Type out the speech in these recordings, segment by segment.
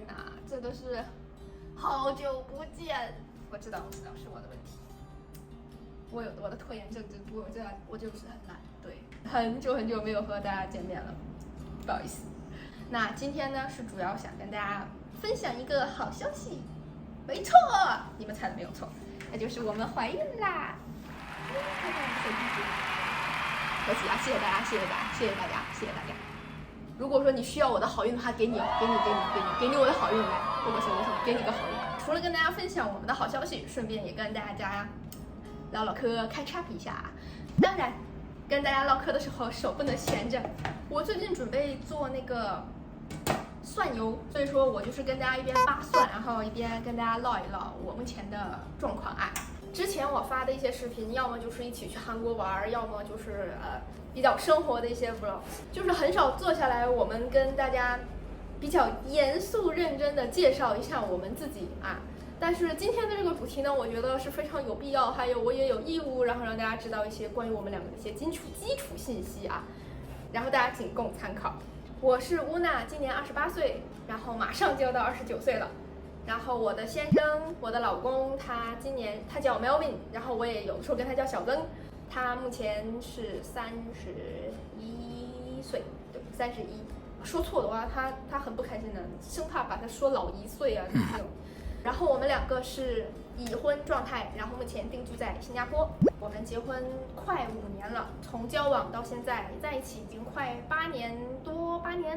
呐，真的是好久不见。我知道是我的问题，我的拖延症真多，我就是很懒，对，很久没有和大家见面了，不好意思。那今天呢是主要想跟大家分享一个好消息，没错，你们猜的没有错，那就是我们怀孕啦！可喜啊！谢谢大家，谢谢大家。如果说你需要我的好运的话，给你我的好运来，我说给你个好运。除了跟大家分享我们的好消息，顺便也跟大家唠唠嗑，开叉一下。当然，跟大家唠嗑的时候手不能闲着。我最近准备做那个蒜油，所以说我就是跟大家一边扒蒜，然后一边跟大家唠一唠我目前的状况啊。之前我发的一些视频，要么就是一起去韩国玩，要么就是比较生活的一些 vlog， 就是很少坐下来我们跟大家比较严肃认真的介绍一下我们自己啊。但是今天的这个主题呢，我觉得是非常有必要，还有我也有义务，然后让大家知道一些关于我们两个的一些基础信息啊，然后大家仅供参考。我是乌娜，今年28岁，然后马上就要到29岁了。然后我的先生，我的老公，他今年他叫 Melvin， 然后我也有时候跟他叫小曾，他目前是31岁，对，31。说错的话，他很不开心的，生怕把他说老1岁啊这种。然后我们两个是已婚状态，然后目前定居在新加坡。我们结婚快5年了，从交往到现在在一起已经快8年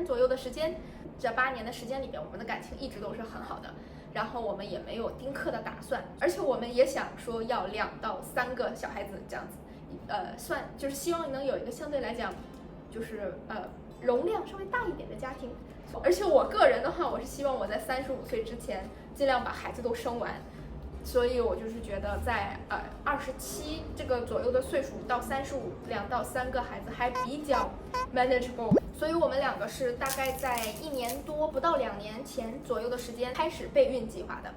左右的时间。这8年的时间里边，我们的感情一直都是很好的。然后我们也没有丁克的打算，而且我们也想说要2到3个小孩子这样子，就是希望能有一个相对来讲，就是容量稍微大一点的家庭。而且我个人的话，我是希望我在35岁之前尽量把孩子都生完，所以我就是觉得在27这个左右的岁数到35，2到3个孩子还比较 manageable。所以我们两个是大概在1年多不到2年前左右的时间开始备孕计划的。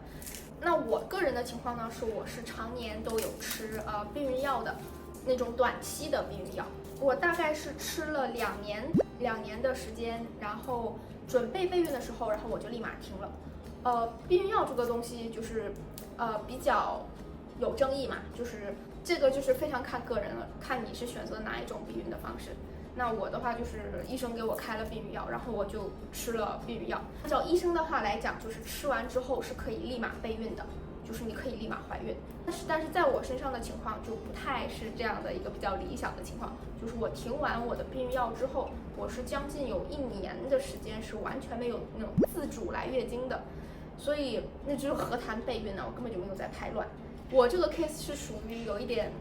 那我个人的情况呢，是我是常年都有吃避孕药的那种短期的避孕药。我大概是吃了2年的时间，然后准备备孕的时候，然后我就立马停了。避孕药这个东西就是比较有争议嘛，就是这个就是非常看个人了，看你是选择哪一种避孕的方式。那我的话就是医生给我开了避孕药，然后我就吃了避孕药。按照医生的话来讲，就是吃完之后是可以立马备孕的，就是你可以立马怀孕。但是在我身上的情况就不太是这样的一个比较理想的情况，就是我停完我的避孕药之后，我是将近有1年的时间是完全没有那种自主来月经的，所以那就是何谈备孕呢？我根本就没有在排卵。我这个 case 是属于有一点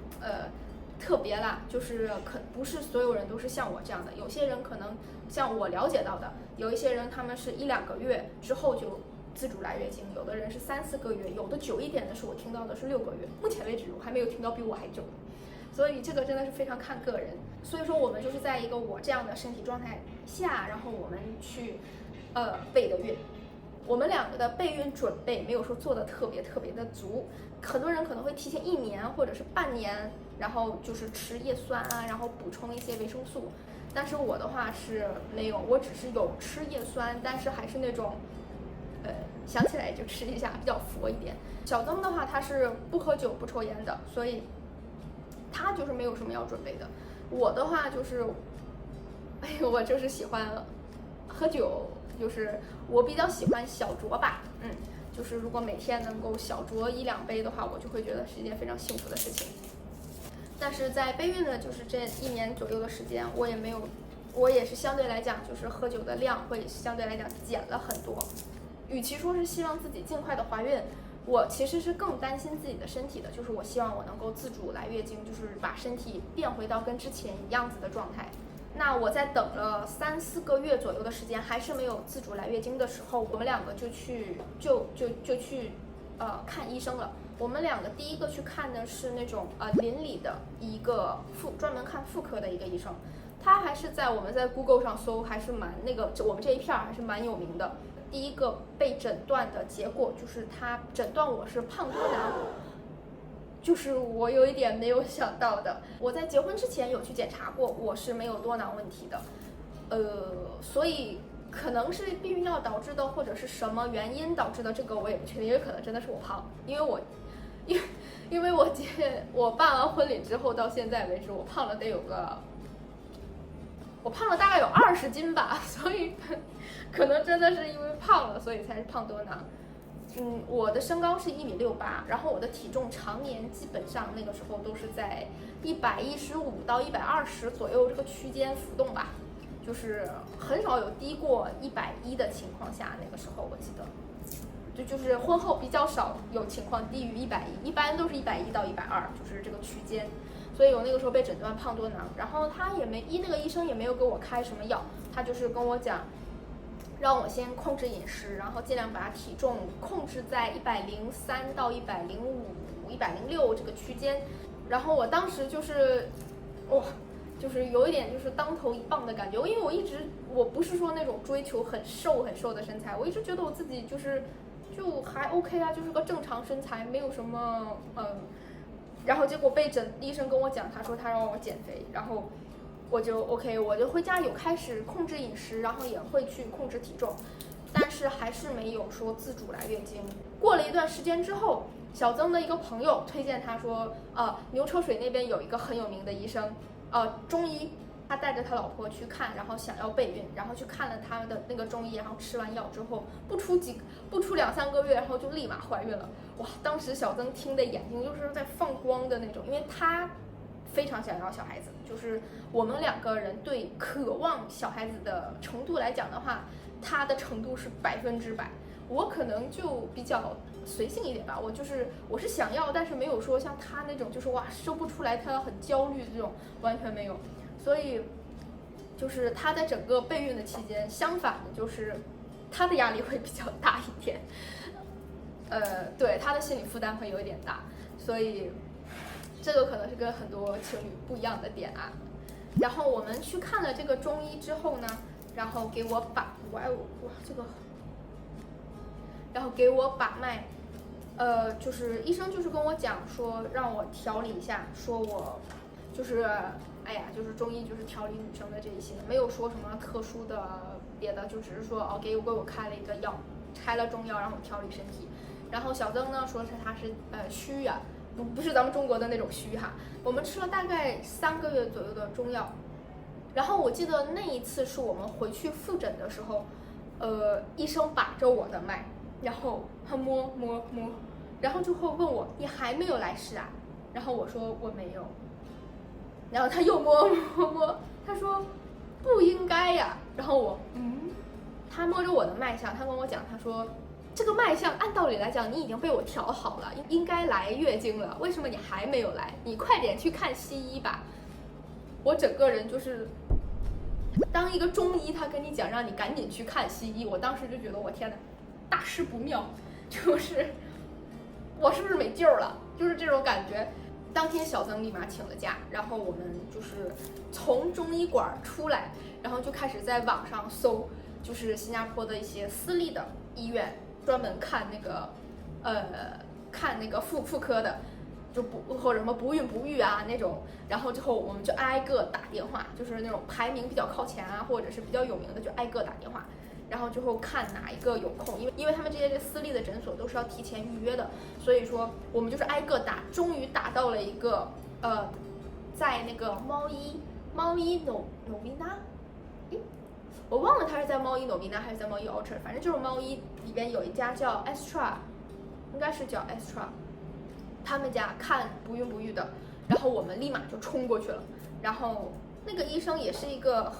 特别啦，就是不是所有人都是像我这样的，有些人可能像我了解到的，有一些人他们是1-2个月之后就自主来月经，有的人是3-4个月，有的久一点的是我听到的是6个月，目前为止我还没有听到比我还久的，所以这个真的是非常看个人。所以说我们就是在一个我这样的身体状态下，然后我们去备的孕。我们两个的备孕准备没有说做的特别的足，很多人可能会提前1年或者是半年，然后就是吃叶酸啊，然后补充一些维生素。但是我的话是没有，我只是有吃叶酸，但是还是那种想起来就吃一下，比较佛一点。小曾的话他是不喝酒不抽烟的，所以他就是没有什么要准备的。我的话就是我就是喜欢喝酒，就是我比较喜欢小酌吧，就是如果每天能够小酌1-2杯的话，我就会觉得是一件非常幸福的事情。但是在备孕的就是这1年左右的时间，我也是相对来讲就是喝酒的量会相对来讲减了很多。与其说是希望自己尽快的怀孕，我其实是更担心自己的身体的，就是我希望我能够自主来月经，就是把身体变回到跟之前一样子的状态。那我在等了3-4个月左右的时间，还是没有自主来月经的时候，我们两个就去看医生了。我们两个第一个去看的是那种邻里的一个专门看妇科的一个医生，他还是我们在 Google 上搜，还是蛮我们这一片还是蛮有名的。第一个被诊断的结果就是他诊断我是胖多囊，就是我有一点没有想到的。我在结婚之前有去检查过，我是没有多囊问题的，所以可能是避孕药导致的，或者是什么原因导致的，这个我也不确定，也可能真的是我胖，因为我办完婚礼之后到现在为止，我胖了大概有20斤吧，所以可能真的是因为胖了，所以才是胖多囊。我的身高是1.68米，然后我的体重常年基本上那个时候都是在115到120左右这个区间浮动吧，就是很少有低过110的情况下，那个时候我记得，就是婚后比较少有情况低于110，一般都是110到120，就是这个区间。所以我那个时候被诊断胖多囊，然后那个医生也没有给我开什么药，他就是跟我讲，让我先控制饮食，然后尽量把体重控制在103到105、106这个区间。然后我当时就是就是有一点就是当头一棒的感觉，因为我不是说那种追求很瘦的身材，我一直觉得我自己就还 OK 啊，就是个正常身材，没有什么然后结果医生跟我讲，他说他让我减肥，然后我就 OK， 我就回家有开始控制饮食，然后也会去控制体重，但是还是没有说自主来月经。过了一段时间之后，小曾的一个朋友推荐他说，牛车水那边有一个很有名的医生，中医，他带着他老婆去看，然后想要备孕，然后去看了他的那个中医，然后吃完药之后不出2-3个月，然后就立马怀孕了。哇，当时小曾听的眼睛就是在放光的那种，因为他非常想要小孩子，就是我们2个人对渴望小孩子的程度来讲的话，他的程度是100%，我可能就比较随性一点吧，我是想要，但是没有说像他那种就是哇生不出来他很焦虑这种，完全没有。所以就是他在整个备孕的期间，相反的就是他的压力会比较大一点，对，他的心理负担会有一点大，所以这个可能是跟很多情侣不一样的点啊。然后我们去看了这个中医之后呢，然后给我把脉，就是医生就是跟我讲说让我调理一下，说我就是就是中医就是调理女生的这一些，没有说什么特殊的别的，就只是说给我开了一个药，开了中药让我调理身体。然后小曾呢说他是虚啊，不是咱们中国的那种虚哈。我们吃了大概3个月左右的中药，然后我记得那一次是我们回去复诊的时候，医生把着我的脉，然后他摸，然后之后问我你还没有来试啊？然后我说我没有，然后他又摸，他说不应该呀。然后他摸着我的脉象，他跟我讲，他说这个脉象按道理来讲你已经被我调好了，应该来月经了，为什么你还没有来？你快点去看西医吧。我整个人就是当一个中医他跟你讲让你赶紧去看西医，我当时就觉得我天哪，大事不妙，就是我是不是没救了，就是这种感觉。当天小曾立马请了假，然后我们就是从中医馆出来，然后就开始在网上搜，就是新加坡的一些私立的医院，专门看那个妇科的，或者什么不孕不育啊那种。然后之后我们就挨个打电话，就是那种排名比较靠前啊，或者是比较有名的就挨个打电话。然后之后看哪一个有空，因为他们这些私立的诊所都是要提前预约的，所以说我们就是挨个打，终于打到了一个在那个猫医Novena，我忘了他是在猫医Novena还是在猫医 Orchard， 反正就是猫医里边有一家叫 Astra， 应该是叫 Astra， 他们家看不孕不育的，然后我们立马就冲过去了。然后那个医生也是一个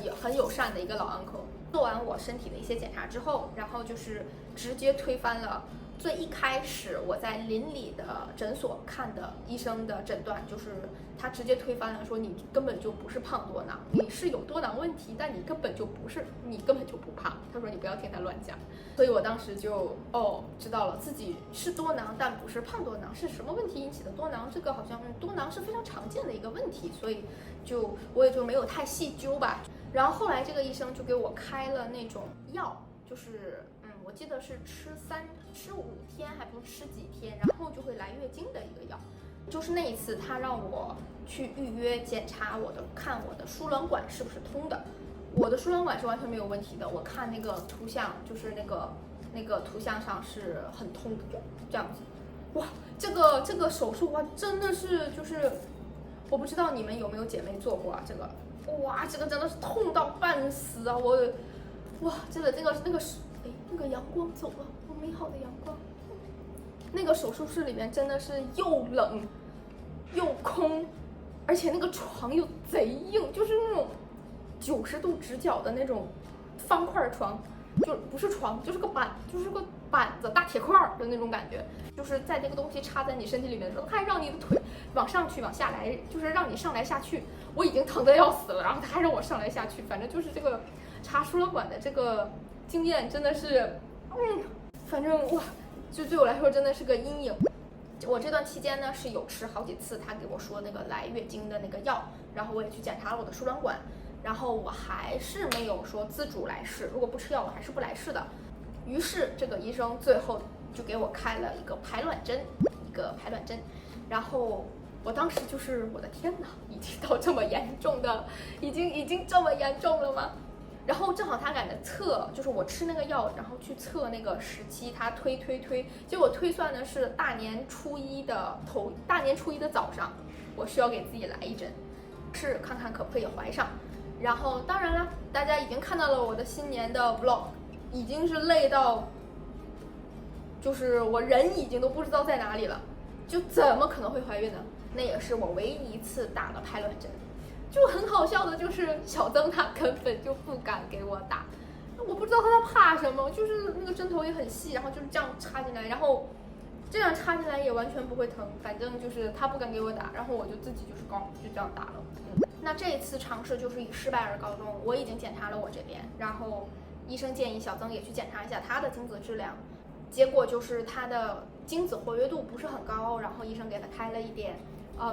也很友善的一个老 uncle。做完我身体的一些检查之后，然后就是直接推翻了最一开始我在邻里的诊所看的医生的诊断，就是他直接推翻了，说你根本就不是胖多囊，你是有多囊问题，但你根本就不胖。他说你不要听他乱讲。所以我当时就知道了自己是多囊，但不是胖多囊。是什么问题引起的多囊？这个好像多囊是非常常见的一个问题，所以我也就没有太细究吧。然后后来这个医生就给我开了那种药，就是我记得是吃5天，还不是吃几天，然后就会来月经的一个药。就是那一次他让我去预约检查看我的输卵管是不是通的，我的输卵管是完全没有问题的，我看那个图像，就是那个图像上是很痛的这样子。哇，这个手术哇，真的是就是我不知道你们有没有姐妹做过啊？这个哇，这个真的是痛到半死啊！哇，真的那个哎，那个阳光走了，我美好的阳光。那个手术室里面真的是又冷又空，而且那个床又贼硬，就是那种90度直角的那种方块床，就不是床，就是个板子，大铁块的那种感觉。就是在那个东西插在你身体里面的时候，它还让你的腿往上去往下来，就是让你上来下去。我已经疼得要死了，然后它还让我上来下去，反正就是这个插输卵管的这个经验真的是，反正哇，就对我来说真的是个阴影。我这段期间呢是有吃好几次他给我说那个来月经的那个药，然后我也去检查了我的输卵管，然后我还是没有说自主来试，如果不吃药我还是不来试的。于是这个医生最后就给我开了一个排卵针，然后我当时就是我的天哪，已经到这么严重的，已经这么严重了吗？然后正好他赶着测，就是我吃那个药，然后去测那个时期，他推，结果推算的是大年初一的早上，我需要给自己来一针，是看看可不可以怀上。然后当然了，大家已经看到了我的新年的 vlog， 已经是累到，就是我人已经都不知道在哪里了，就怎么可能会怀孕呢？那也是我唯一一次打了排卵针。就很好笑的就是小曾他根本就不敢给我打，我不知道他怕什么，就是那个针头也很细，然后就是这样插进来，然后这样插进来也完全不会疼，反正就是他不敢给我打，然后我就自己就是就这样打了。那这一次尝试就是以失败而告终，我已经检查了我这边，然后医生建议小曾也去检查一下他的精子质量，结果就是他的精子活跃度不是很高，然后医生给他开了一点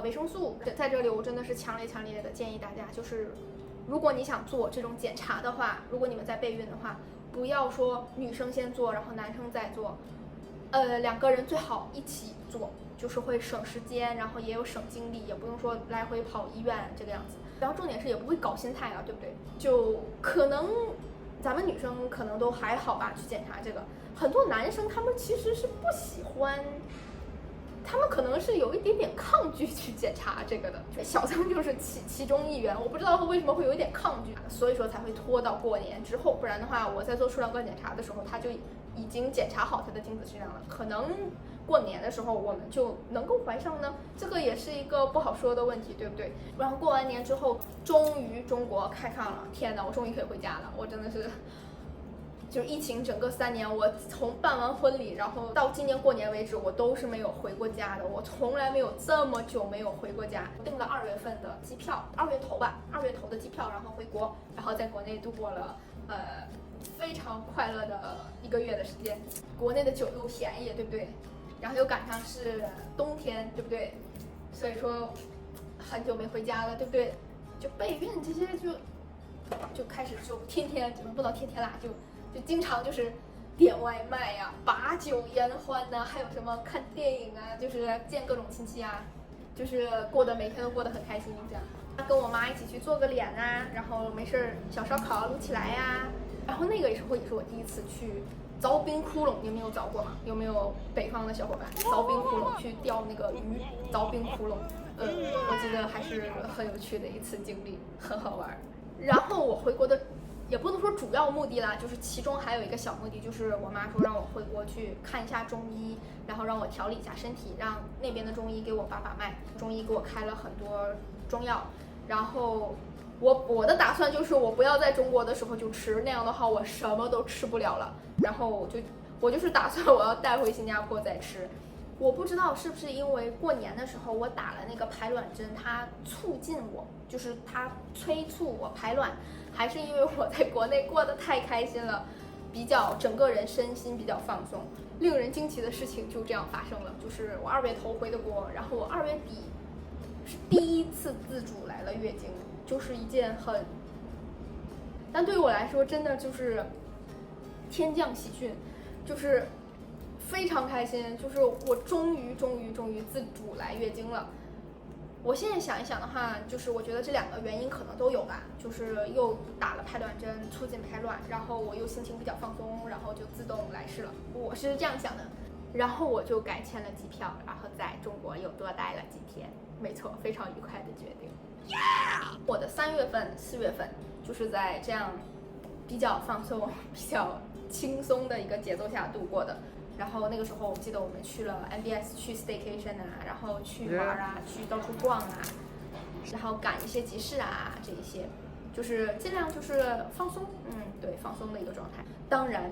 维生素。在这里我真的是强烈的建议大家，就是如果你想做这种检查的话，如果你们在备孕的话，不要说女生先做，然后男生再做，两个人最好一起做，就是会省时间，然后也有省精力，也不用说来回跑医院这个样子。然后重点是也不会搞心态啊，对不对？就可能咱们女生可能都还好吧，去检查这个，很多男生他们其实是不喜欢。他们可能是有一点点抗拒去检查这个的，小曾就是其中一员，我不知道他为什么会有一点抗拒，所以说才会拖到过年之后，不然的话我在做输卵管检查的时候，他就已经检查好他的精子质量了，可能过年的时候我们就能够怀上呢，这个也是一个不好说的问题，对不对？然后过完年之后，终于中国开放了，天哪，我终于可以回家了，我真的是。就是疫情整个3年，我从办完婚礼，然后到今年过年为止，我都是没有回过家的。我从来没有这么久没有回过家。订了2月份的机票，2月头的机票，然后回国，然后在国内度过了非常快乐的1个月的时间。国内的酒又便宜，对不对？然后又赶上是冬天，对不对？所以说很久没回家了，对不对？就备孕这些就开始就天天，不能天天啦，就经常就是点外卖呀、把酒言欢呐，还有什么看电影啊，就是见各种亲戚啊，就是每天都过得很开心这样。跟我妈一起去做个脸啊，然后没事小烧烤撸起来呀。然后那个也是我第一次去凿冰窟窿，你们有凿过吗？有没有北方的小伙伴凿冰窟窿去钓那个鱼？凿冰窟窿，我记得还是很有趣的一次经历，很好玩。然后我回国的。也不能说主要目的啦，就是其中还有一个小目的，就是我妈说让我回国去看一下中医，然后让我调理一下身体，让那边的中医给我把脉，中医给我开了很多中药，然后我的打算就是我不要在中国的时候就吃，那样的话我什么都吃不了了，然后我就是打算我要带回新加坡再吃。我不知道是不是因为过年的时候我打了那个排卵针，它促进我，就是它催促我排卵，还是因为我在国内过得太开心了，整个人身心比较放松。令人惊奇的事情就这样发生了，就是我2月头回的国，然后我2月底是第一次自主来了月经，就是一件但对于我来说真的就是天降喜讯，就是非常开心，就是我终于自主来月经了。我现在想一想的话，就是我觉得这2个原因可能都有吧，就是又打了排卵针，促进排卵，然后我又心情比较放松，然后就自动来世了，我是这样想的。然后我就改签了机票，然后在中国又多待了几天，没错，非常愉快的决定。我的3月份、4月份就是在这样比较放松、比较轻松的一个节奏下度过的。然后那个时候，我记得我们去了 MBS 去 staycation 啊，然后去玩啊，去到处逛啊，然后赶一些集市啊，这一些，就是尽量就是放松，对，放松的一个状态。当然，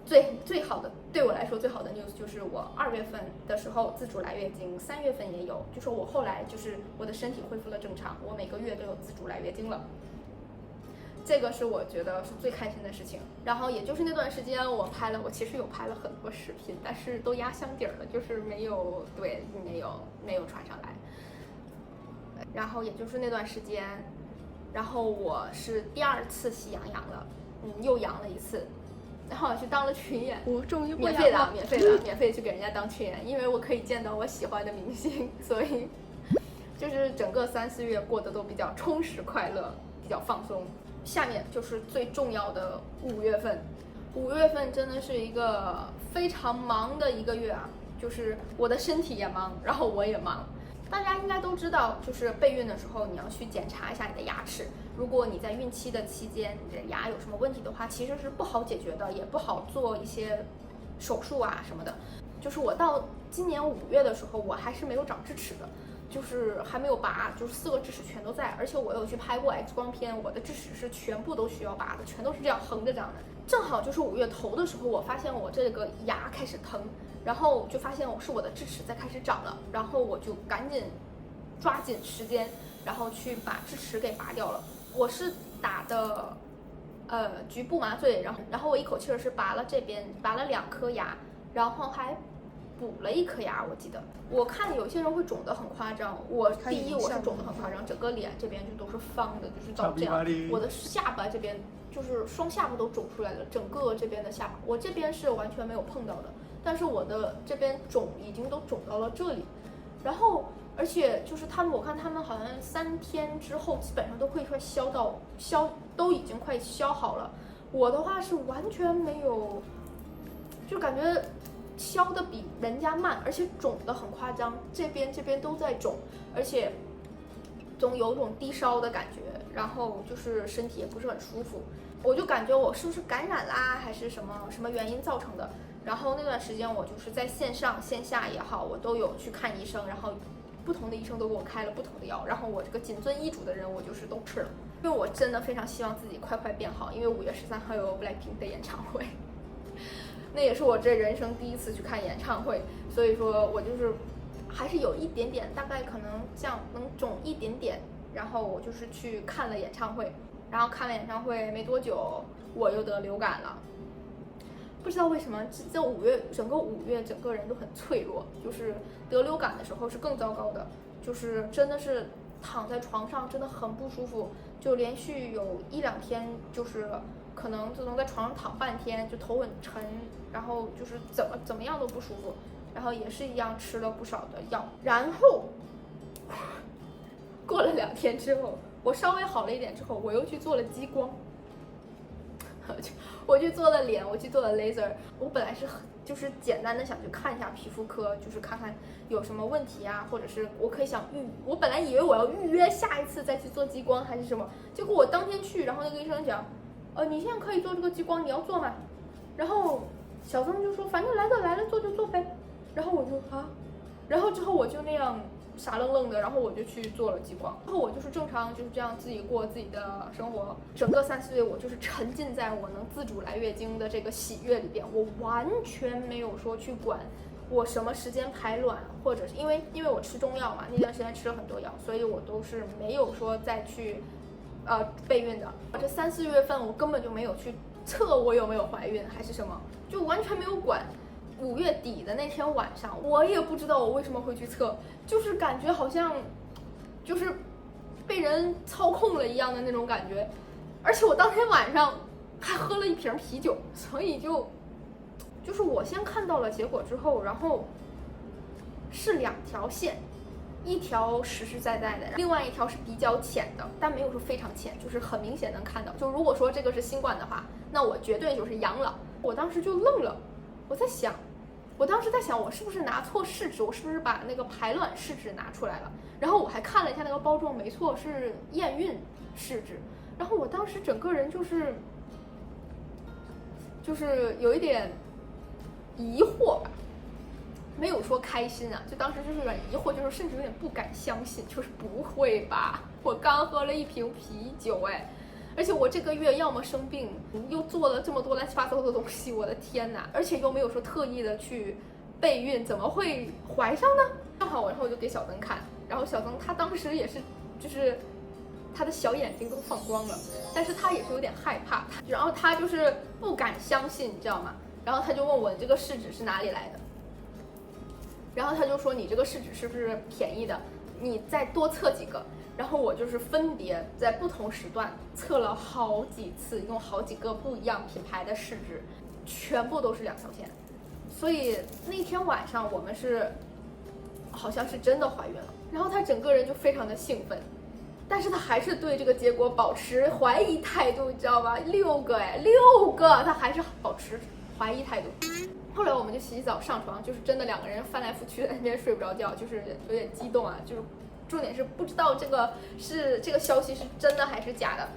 最好的对我来说最好的 news 就是我2月份的时候自主来月经，3月份也有，就是我后来就是我的身体恢复了正常，我每个月都有自主来月经了。这个是我觉得是最开心的事情。然后也就是那段时间我其实有拍了很多视频，但是都压箱底了，就是没有传上来。然后也就是那段时间，然后我是第2次喜羊羊了，又阳了一次，然后我去当了群演，我终于免费去给人家当群演，因为我可以见到我喜欢的明星，所以就是整个3、4月过得都比较充实快乐，比较放松。下面就是最重要的5月份，5月份真的是一个非常忙的一个月啊，就是我的身体也忙，然后我也忙。大家应该都知道，就是备孕的时候你要去检查一下你的牙齿，如果你在孕期的期间你的牙有什么问题的话，其实是不好解决的，也不好做一些手术啊什么的。就是我到今年5月的时候，我还是没有长智齿的。就是还没有拔，就是4个智齿全都在，而且我有去拍过 X 光片，我的智齿是全部都需要拔的，全都是这样横着长的。正好就是5月头的时候，我发现我这个牙开始疼，然后就发现是我的智齿在开始长了，然后我就赶紧抓紧时间，然后去把智齿给拔掉了。我是打的局部麻醉，然后我一口气是拔了这边拔了2颗牙，然后还补了1颗牙。我记得我看有些人会肿得很夸张，我是肿得很夸张，整个脸这边就都是方的，就是到这样。我的下巴这边就是双下巴都肿出来了，整个这边的下巴，我这边是完全没有碰到的，但是我的这边已经都肿到了这里。然后而且就是我看他们好像3天之后基本上都会快都已经快消好了。我的话是完全没有，就感觉消的比人家慢，而且肿的很夸张，这边都在肿，而且总有种低烧的感觉，然后就是身体也不是很舒服，我就感觉我是不是感染啦，还是什么原因造成的。然后那段时间我就是在线上线下也好，我都有去看医生，然后不同的医生都给我开了不同的药，然后我这个谨遵医嘱的人我就是都吃了，因为我真的非常希望自己快变好，因为5月13号有 BLACKPINK 的演唱会。那也是我这人生第1次去看演唱会，所以说我就是还是有一点点，大概可能像能肿一点点，然后我就是去看了演唱会，然后看了演唱会没多久我又得流感了。不知道为什么这5月整个人都很脆弱，就是得流感的时候是更糟糕的，就是真的是躺在床上真的很不舒服，就连续有1、2天就是可能就能在床上躺半天，就头很沉，然后就是怎么样都不舒服，然后也是一样吃了不少的药，然后过了2天之后，我稍微好了一点之后，我又去做了激光，我去做了脸，我去做了 laser。我本来是就是简单的想去看一下皮肤科，就是看看有什么问题啊，或者是我可以我本来以为我要预约下一次再去做激光还是什么，结果我当天去，然后那个医生讲，你现在可以做这个激光，你要做吗？然后小曾就说，反正来了做就做呗。然后我就然后之后我就那样傻愣愣的，然后我就去做了激光，然后我就是正常就是这样自己过自己的生活。整个3、4月我就是沉浸在我能自主来月经的这个喜悦里边，我完全没有说去管我什么时间排卵，或者是因为我吃中药嘛，那段时间吃了很多药，所以我都是没有说再去备孕的。这3、4月份我根本就没有去测我有没有怀孕还是什么，就完全没有管。5月底的那天晚上，我也不知道我为什么会去测，就是感觉好像就是被人操控了一样的那种感觉，而且我当天晚上还喝了1瓶啤酒，所以就是我先看到了结果之后，然后是2条线，一条实实在在的，另外一条是比较浅的，但没有说非常浅，就是很明显能看到。就如果说这个是新冠的话，那我绝对就是阳了。我当时就愣了，我当时在想，我是不是拿错试纸？我是不是把那个排卵试纸拿出来了？然后我还看了一下那个包装，没错，是验孕试纸。然后我当时整个人就是有一点疑惑吧。没有说开心啊，就当时就是有点疑惑，就是甚至有点不敢相信，就是不会吧？我刚喝了一瓶啤酒哎，而且我这个月要么生病，又做了这么多乱七八糟的东西，我的天哪！而且又没有说特意的去备孕，怎么会怀上呢？正好然后我就给小曾看，然后小曾他当时也是就是他的小眼睛都放光了，但是他也是有点害怕，然后他就是不敢相信，你知道吗？然后他就问我这个试纸是哪里来的？然后他就说你这个试纸是不是便宜的？你再多测几个。然后我就是分别在不同时段测了好几次，用好几个不一样品牌的试纸，全部都是2条线。所以那天晚上我们是好像是真的怀孕了。然后他整个人就非常的兴奋，但是他还是对这个结果保持怀疑态度，你知道吧？6个，他还是保持怀疑态度。后来我们就洗澡上床，就是真的2个人翻来覆去在那边睡不着觉，就是有点激动啊，就是重点是不知道这个消息是真的还是假的。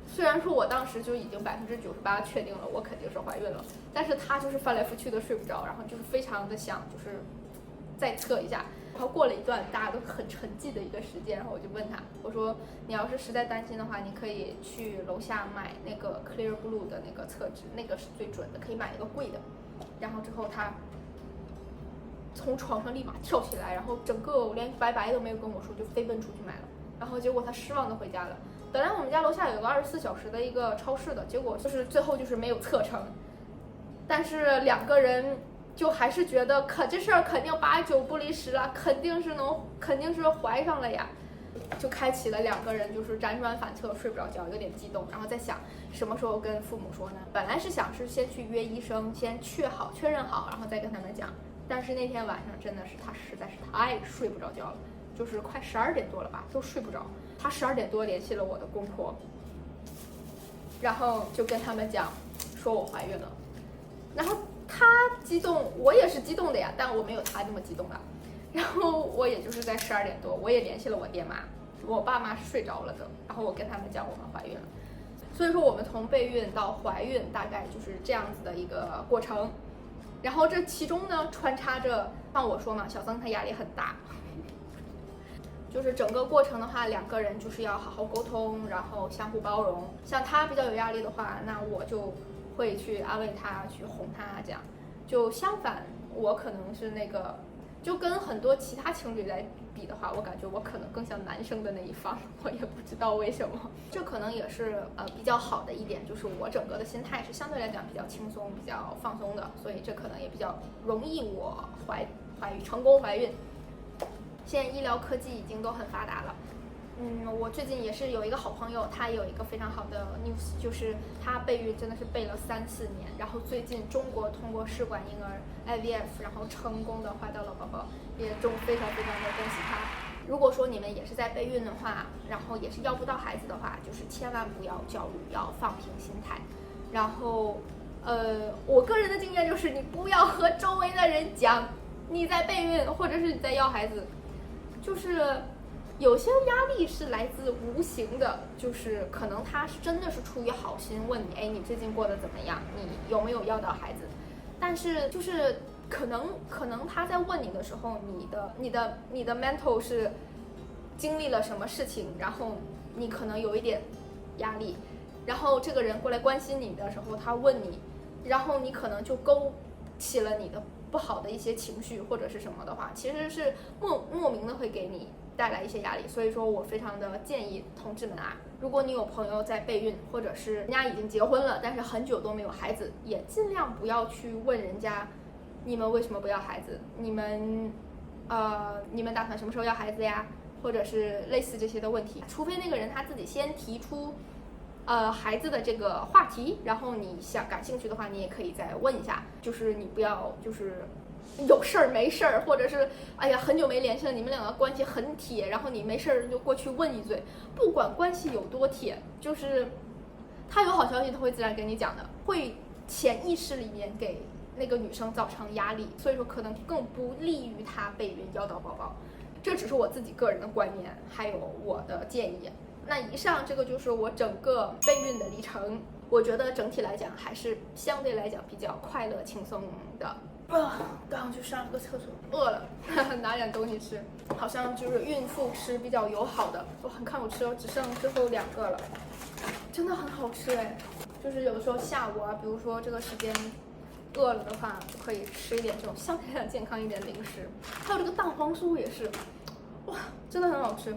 虽然说我当时就已经98%确定了我肯定是怀孕了，但是他就是翻来覆去的睡不着，然后就是非常的想就是再测一下。然后过了一段大家都很沉寂的一个时间，然后我就问他，我说你要是实在担心的话，你可以去楼下买那个 Clear Blue 的那个测纸，那个是最准的，可以买一个贵的。然后之后他从床上立马跳起来，然后整个连拜拜都没有跟我说，就飞奔出去买了。然后结果他失望的回家了。本来我们家楼下有个24小时的一个超市的，结果就是最后就是没有测成。但是2个人就还是觉得这事儿肯定8九不离10了，肯定是怀上了呀。就开启了2个人就是辗转反侧，睡不着觉，有点激动，然后在想什么时候跟父母说呢？本来是想是先去约医生，先确认好，然后再跟他们讲。但是那天晚上真的是他实在是太睡不着觉了，就是快12点多了吧，都睡不着。他12点多联系了我的公婆，然后就跟他们讲说我怀孕了。然后他激动，我也是激动的呀，但我没有他那么激动了。然后我也就是在12点多，我也联系了我爹妈，我爸妈是睡着了的，然后我跟他们讲我们怀孕了。所以说我们从备孕到怀孕大概就是这样子的一个过程。然后这其中呢穿插着，像我说嘛，小曾他压力很大，就是整个过程的话，2个人就是要好好沟通，然后相互包容。像他比较有压力的话，那我就会去安慰他，去哄他这样。就相反，我可能是那个就跟很多其他情侣来比的话，我感觉我可能更像男生的那一方，我也不知道为什么。这可能也是比较好的一点，就是我整个的心态是相对来讲比较轻松、比较放松的，所以这可能也比较容易我成功怀孕。现在医疗科技已经都很发达了。我最近也是有一个好朋友，他有一个非常好的 news， 就是他备孕真的是备了3-4年，然后最近中国通过试管婴儿 IVF， 然后成功的怀到了宝宝，也非常非常的恭喜他。如果说你们也是在备孕的话，然后也是要不到孩子的话，就是千万不要焦虑，要放平心态。然后我个人的经验就是你不要和周围的人讲你在备孕或者是你在要孩子，就是有些压力是来自无形的，就是可能他是真的是出于好心问你，哎，你最近过得怎么样？你有没有要到孩子？但是就是可能他在问你的时候，你的 mental 是经历了什么事情，然后你可能有一点压力，然后这个人过来关心你的时候，他问你，然后你可能就勾起了你的不好的一些情绪或者是什么的话，其实是莫名的会给你带来一些压力。所以说我非常的建议同志们啊，如果你有朋友在备孕，或者是人家已经结婚了，但是很久都没有孩子，也尽量不要去问人家你们为什么不要孩子，你们打算什么时候要孩子呀，或者是类似这些的问题，除非那个人他自己先提出孩子的这个话题，然后你感兴趣的话，你也可以再问一下，就是你不要就是有事儿没事儿，或者是哎呀很久没联系了，你们两个关系很铁，然后你没事儿就过去问一嘴，不管关系有多铁，就是他有好消息他会自然跟你讲的，会潜意识里面给那个女生造成压力，所以说可能更不利于他备孕要到宝宝。这只是我自己个人的观念，还有我的建议。那以上这个就是我整个备孕的历程，我觉得整体来讲还是相对来讲比较快乐轻松的。刚去上了个厕所，饿了，拿点东西吃。好像就是孕妇吃比较友好的，你看我吃了只剩最后2个了，真的很好吃哎。就是有的时候下午啊，比如说这个时间饿了的话，就可以吃一点这种相对来讲健康一点的零食。还有这个蛋黄酥也是，哇，真的很好吃。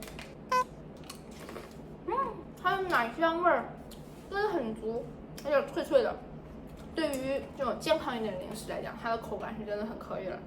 它的奶香味儿真的很足，而且脆脆的。对于这种健康一点的零食来讲，它的口感是真的很可以了。